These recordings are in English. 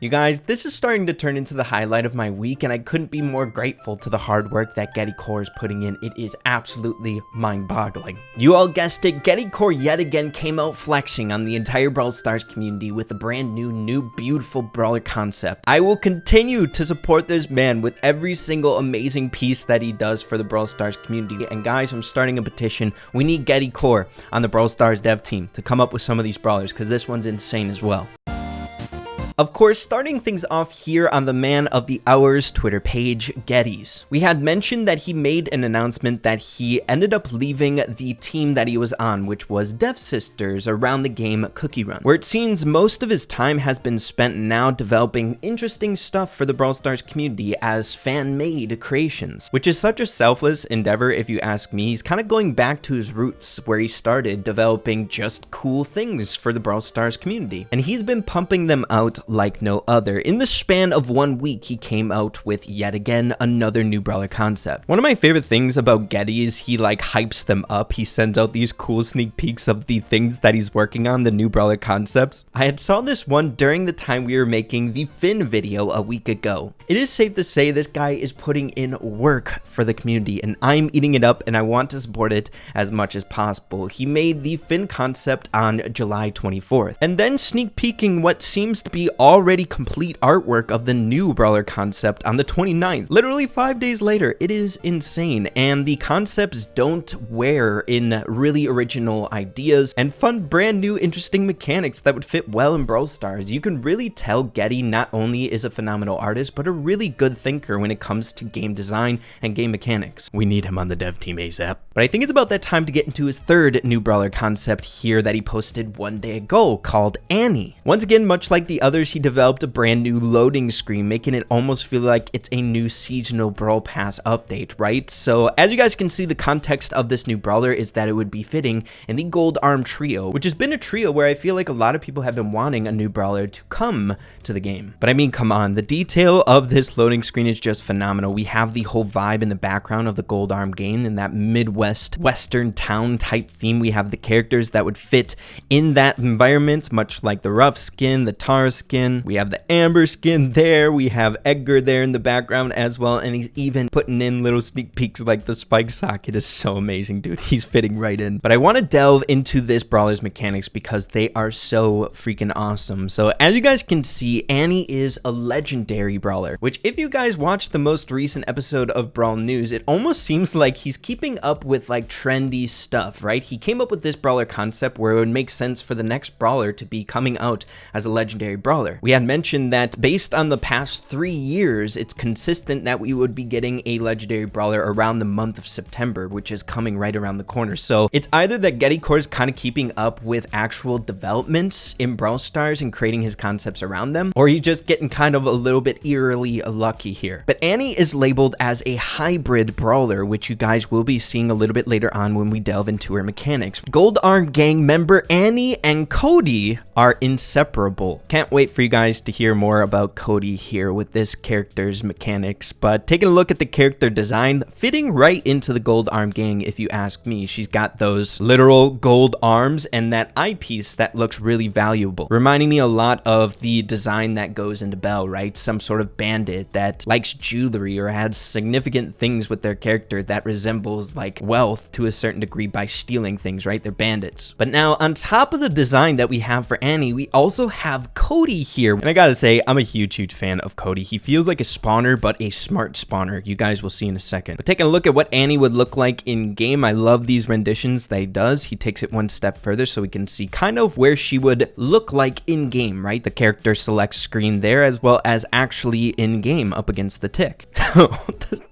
You guys, this is starting to turn into the highlight of my week, and I couldn't be more grateful to the hard work that GEDI Core is putting in. It is absolutely mind-boggling. You all guessed it, GEDI Core yet again came out flexing on the entire Brawl Stars community with a brand new beautiful brawler concept. I will continue to support this man with every single amazing piece that he does for the Brawl Stars community. And guys, I'm starting a petition. We need GEDI Core on the Brawl Stars dev team to come up with some of these brawlers, because this one's insane as well. Of course, starting things off here on the Man of the Hour's Twitter page, GEDI's. We had mentioned that he made an announcement that he ended up leaving the team that he was on, which was Dev Sisters, around the game Cookie Run, where it seems most of his time has been spent now developing interesting stuff for the Brawl Stars community as fan-made creations, which is such a selfless endeavor if you ask me. He's kind of going back to his roots where he started developing just cool things for the Brawl Stars community, and he's been pumping them out like no other. In the span of 1 week, he came out with yet again another new brawler concept. One of my favorite things about GEDI is he like hypes them up. He sends out these cool sneak peeks of the things that he's working on, the new brawler concepts. I had saw this one during the time we were making the Finn video a week ago. It is safe to say this guy is putting in work for the community, and I'm eating it up, and I want to support it as much as possible. He made the Finn concept on July 24th, and then sneak peeking what seems to be already complete artwork of the new brawler concept on the 29th. Literally 5 days later. It is insane, and the concepts don't wear in really original ideas and fun brand new interesting mechanics that would fit well in Brawl Stars. You can really tell GEDI not only is a phenomenal artist, but a really good thinker when it comes to game design and game mechanics. We need him on the dev team ASAP. But I think it's about that time to get into his third new brawler concept here that he posted 1 day ago, called Annie. Once again, much like the others, he developed a brand new loading screen, making it almost feel like it's a new seasonal Brawl Pass update, right? So as you guys can see, the context of this new brawler is that it would be fitting in the Gold Arm trio, which has been a trio where I feel like a lot of people have been wanting a new brawler to come to the game. But I mean, come on, the detail of this loading screen is just phenomenal. We have the whole vibe in the background of the Gold Arm game in that Midwest Western town type theme. We have the characters that would fit in that environment, much like the rough skin, the tar skin. We have the amber skin there. We have Edgar there in the background as well, and he's even putting in little sneak peeks like the spike sock. It is so amazing, dude. He's fitting right in. But I want to delve into this brawler's mechanics because they are so freaking awesome. So as you guys can see, Annie is a legendary brawler, which if you guys watched the most recent episode of Brawl News, it almost seems like he's keeping up with like trendy stuff, right? He came up with this brawler concept where it would make sense for the next brawler to be coming out as a legendary brawler. We had mentioned that based on the past 3 years, it's consistent that we would be getting a legendary brawler around the month of September, which is coming right around the corner. So it's either that GEDI Core is kind of keeping up with actual developments in Brawl Stars and creating his concepts around them, or he's just getting kind of a little bit eerily lucky here. But Annie is labeled as a hybrid brawler, which you guys will be seeing a little bit later on when we delve into her mechanics. Gold Arm gang member Annie and Cody are inseparable. Can't wait for you guys to hear more about Cody here with this character's mechanics, but taking a look at the character design, fitting right into the Gold Arm gang if you ask me. She's got those literal gold arms and that eyepiece that looks really valuable, reminding me a lot of the design that goes into Belle, right? Some sort of bandit that likes jewelry or has significant things with their character that resembles like wealth to a certain degree by stealing things, right? They're bandits. But now on top of the design that we have for Annie, we also have Cody here. And I gotta say, I'm a huge fan of Cody. He feels like a spawner, but a smart spawner. You guys will see in a second. But taking a look at what Annie would look like in game, I love these renditions that he does. He takes it one step further so we can see kind of where she would look like in game, right? The character select screen there, as well as actually in game up against the tick.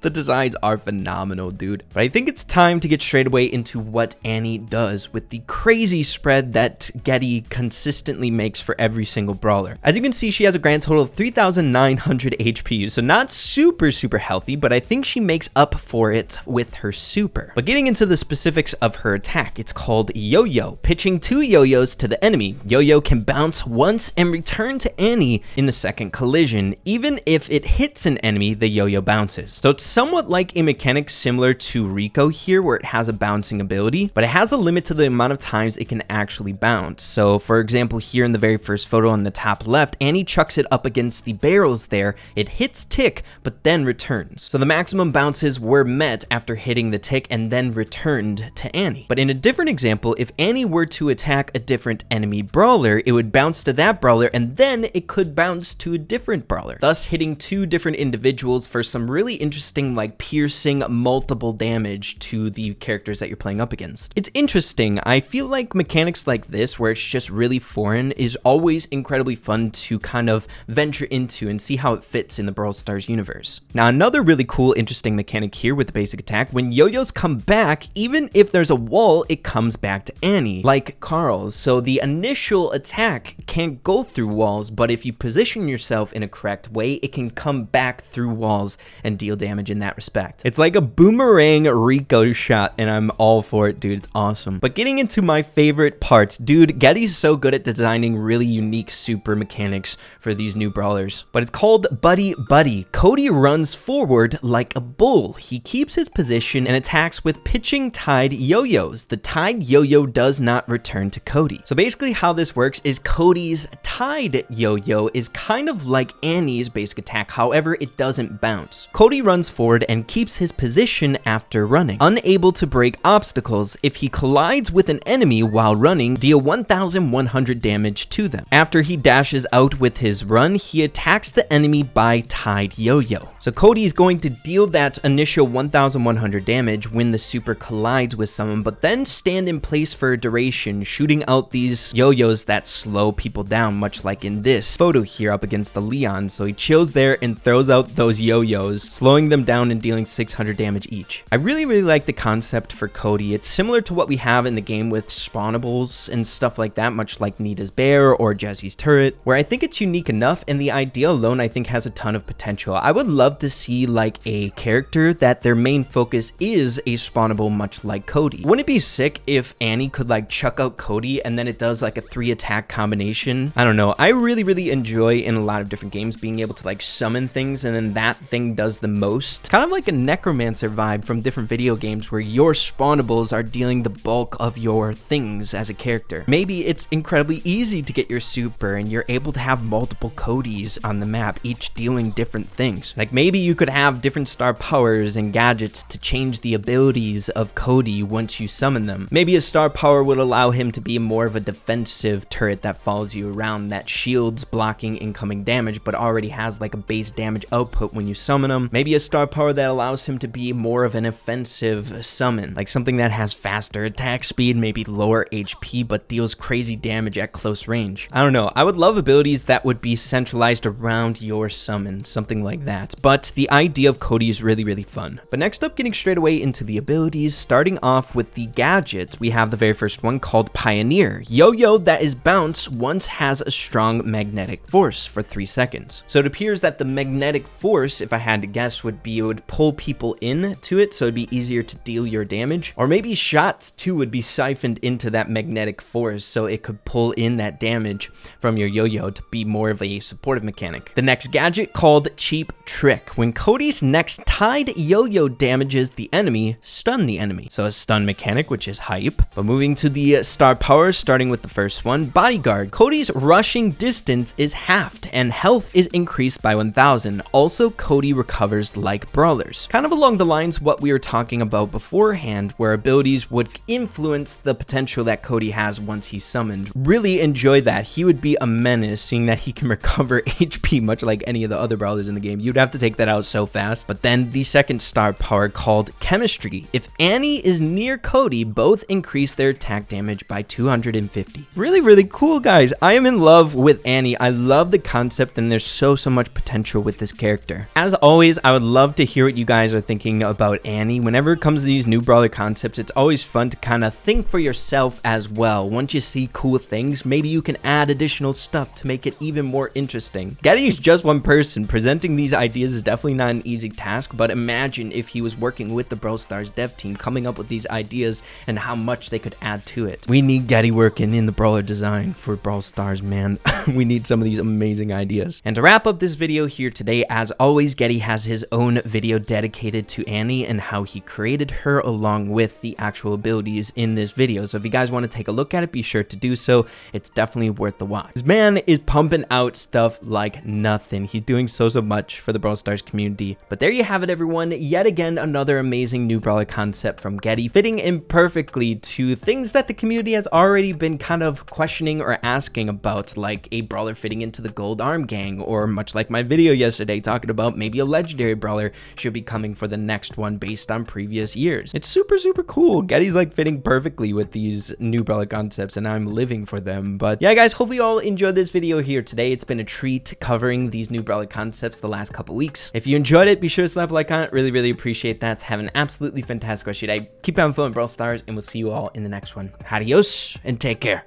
The designs are phenomenal, dude. But I think it's time to get straight away into what Annie does with the crazy spread that GEDI consistently makes for every single brawler. As you can see, she has a grand total of 3,900 HP, so not super healthy, but I think she makes up for it with her super. But getting into the specifics of her attack, it's called Yo-Yo. Pitching 2 yo-yos to the enemy. Yo-Yo can bounce once and return to Annie in the second collision. Even if it hits an enemy, the yo-yo bounces. So it's somewhat like a mechanic similar to Rico here, where it has a bouncing ability, but it has a limit to the amount of times it can actually bounce. So for example, here in the very first photo on the top left, Annie chucks it up against the barrels there. It hits Tick, but then returns. So the maximum bounces were met after hitting the Tick and then returned to Annie. But in a different example, if Annie were to attack a different enemy brawler, it would bounce to that brawler and then it could bounce to a different brawler, thus hitting two different individuals for some really interesting, like, piercing multiple damage to the characters that you're playing up against. It's interesting. I feel like mechanics like this, where it's just really foreign, is always incredibly fun to kind of venture into and see how it fits in the Brawl Stars universe. Now, another really cool, interesting mechanic here with the basic attack, when yo-yos come back, even if there's a wall, it comes back to Annie, like Carl's. So the initial attack can't go through walls, but if you position yourself in a correct way, it can come back through walls and deal damage in that respect. It's like a boomerang Rico shot, and I'm all for it, dude. It's awesome. But getting into my favorite parts, dude, Gedi's so good at designing really unique super mechanics for these new brawlers. But it's called Buddy Buddy. Cody runs forward like a bull. He keeps his position and attacks with pitching tied yo-yos. The tied yo-yo does not return to Cody. So basically how this works is Cody's tied yo-yo is kind of like Annie's basic attack, however it doesn't bounce. Cody runs forward and keeps his position after running. Unable to break obstacles, if he collides with an enemy while running, deal 1,100 damage to them. After he dashes out with his run, he attacks the enemy by tied yo-yo. So Cody is going to deal that initial 1,100 damage when the super collides with someone, but then stand in place for a duration, shooting out these yo-yos that slow people down, much like in this photo here up against the Leon. So he chills there and throws out those yo-yos, slowing them down and dealing 600 damage each. I really like the concept for Cody. It's similar to what we have in the game with spawnables and stuff like that, much like Nita's bear or Jesse's turret, where I think it's unique enough, and the idea alone I think has a ton of potential. I would love to see like a character that their main focus is a spawnable, much like Cody. Wouldn't it be sick if Annie could like chuck out Cody and then it does like a 3 attack combination? I don't know. I really enjoy in a lot of different games being able to like summon things and then that thing does the most. Kind of like a necromancer vibe from different video games where your spawnables are dealing the bulk of your things as a character. Maybe it's incredibly easy to get your super and you're able to have multiple Codys on the map, each dealing different things. Like maybe you could have different star powers and gadgets to change the abilities of Cody once you summon them. Maybe a star power would allow him to be more of a defensive turret that follows you around, that shields blocking incoming damage but already has like a base damage output when you summon him. Maybe a star power that allows him to be more of an offensive summon, like something that has faster attack speed, maybe lower HP but deals crazy damage at close range. I don't know. I would love abilities that would be centralized around your summon, something like that. But the idea of Cody is really fun. But next up, getting straight away into the abilities, starting off with the gadgets, we have the very first one called Pioneer. Yo-yo that is bounce once has a strong magnetic force for 3 seconds. So it appears that the magnetic force, if I had to guess, would be it would pull people into it, so it'd be easier to deal your damage. Or maybe shots too would be siphoned into that magnetic force, so it could pull in that damage from your yo-yo to be more of a supportive mechanic. The next gadget called Cheap Trick. When Cody's next tied yo-yo damages the enemy, stun the enemy. So a stun mechanic, which is hype. But moving to the star power, starting with the first one, Bodyguard. Cody's rushing distance is halved and health is increased by 1,000. Also, Cody recovers like brawlers. Kind of along the lines what we were talking about beforehand, where abilities would influence the potential that Cody has once he's summoned. Really enjoy that. He would be a menace, seeing that he can recover HP much like any of the other brawlers in the game. You'd have to take that out so fast. But then the second star power called Chemistry. If Annie is near Cody, both increase their attack damage by 250. Really cool, guys. I am in love with Annie. I love the concept and there's so much potential with this character. As always, I would love to hear what you guys are thinking about Annie. Whenever it comes to these new brawler concepts, it's always fun to kind of think for yourself as well. Once you see cool things, maybe you can add additional stuff to make it even more interesting. Geddy is just one person. Presenting these ideas is definitely not an easy task, but imagine if he was working with the Brawl Stars dev team, coming up with these ideas and how much they could add to it. We need Geddy working in the brawler design for Brawl Stars, man. We need some of these amazing ideas. And to wrap up this video here today, as always, Geddy has his own video dedicated to Annie and how he created her along with the actual abilities in this video. So if you guys want to take a look at it, be sure to do so. It's definitely worth the watch. Man, man is pumping out stuff like nothing. He's doing so much for the Brawl Stars community. But there you have it, everyone. Yet again, another amazing new Brawler concept from GEDI, fitting in perfectly to things that the community has already been kind of questioning or asking about, like a Brawler fitting into the Gold Arm Gang, or much like my video yesterday talking about maybe a legendary Brawler should be coming for the next one based on previous years. It's super cool. GEDI's like fitting perfectly with these new Brawler concepts, and I'm living for them. But yeah, guys, hopefully you all enjoyed this video here today. It's been a treat covering these new Brawler concepts the last couple weeks. If you enjoyed it, be sure to slap a like on it. Really appreciate that. Have an absolutely fantastic rest of your day. Keep on filming Brawl Stars, and we'll see you all in the next one. Adios and take care.